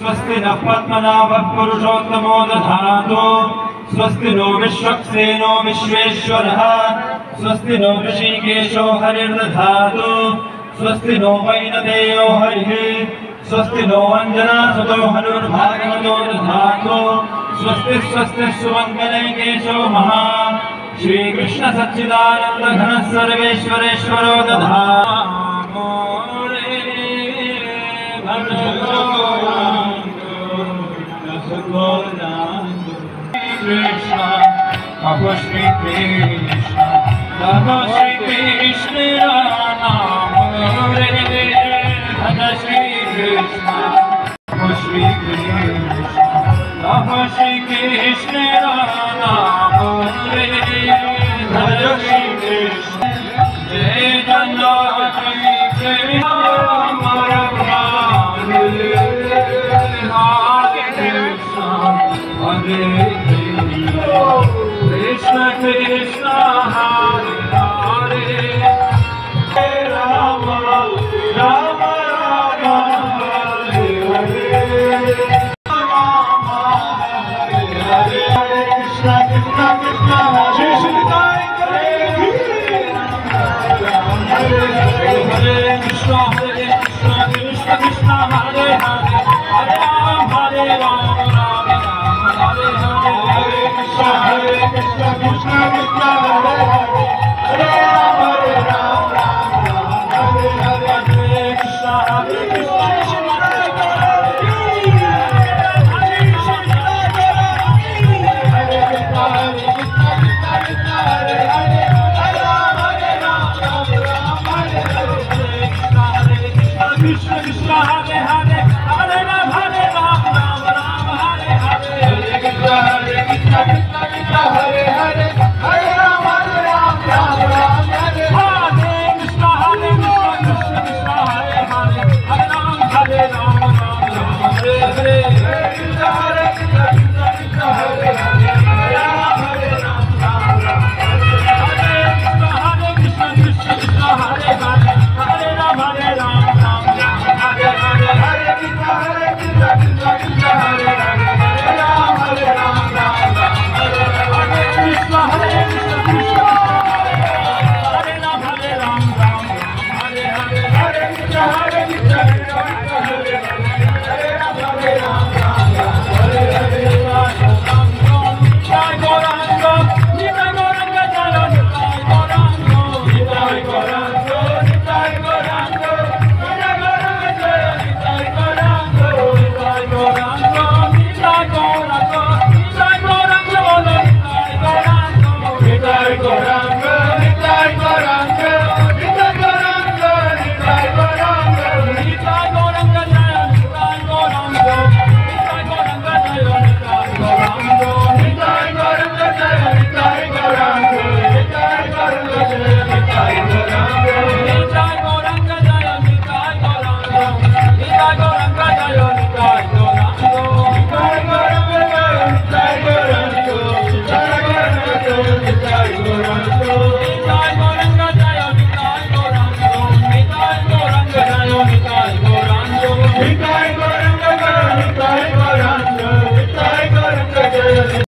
स्वस्ति नः पद्मनाभः पुरुषोत्तमो दधातु स्वस्ति नो विश्वक्सेनो विश्वेश्वरः स्वस्ति नो ऋषिकेशो हरिर्दधातु स्वस्ति नो वैनतेयो हरिः स्वस्ति नो अञ्जनासुतो हनुर्भागवतो दधातु स्वस्ति स्वस्ति सुमङ्गलैकेशो महान् श्रीकृष्ण सच्चिदानन्द घनः सर्वेश्वरेश्वरो दधातु Krishna, Baba Shri Krishna, Baba Shri Krishna, Namore, Baba Shri Krishna, Baba Shri Krishna, Baba Shri Krishna, Namore, Baba Shri Krishna, Jai Jagannath Jai Hare Krishna, Hare Krishna Krishna Hare Hare Hare Rama Rama Rama Hare Hare Rama Hare Hare Hare Krishna Krishna Krishna Hare Hare Hare Krishna Krishna Krishna Hare Hare Hare Rama Hare Rama Hare Hare Krishna Krishna Krishna Hare Hare Hare Rama Hare Rama Hare Krishna Krishna Krishna Hare Hare Hare Rama Hare Rama Rama Hare Hare Hare Krishna Krishna Krishna Hare Hare Hare Rama Hare Rama Rama Rama Hare Hare Krishna Hare Krishna Krishna Hare Hare Hare Rama Hare Rama Rama Rama Hare Hare Krishna Hare Krishna Krishna Hare Hare Hare Rama Hare Rama Rama Rama Hare Krishna Hare Krishna Krishna Hare Hare Hare Rama Hare Rama Rama Hare Hare Hare Krishna Hare Krishna Krishna Hare Hare Hare Rama Hare Rama Rama Hare Hare Krishna Hare Krishna Krishna Hare Rama Hare Rama Rama Hare Hare Hare Krishna Hare Krishna Krishna Hare Hare Hare Rama Hare Rama Rama Hare Hare Jai Gauranga Jai Gauranga Jai Gauranga Jai Gauranga Jai Gauranga Jai Gauranga Jai Gauranga Jai Gauranga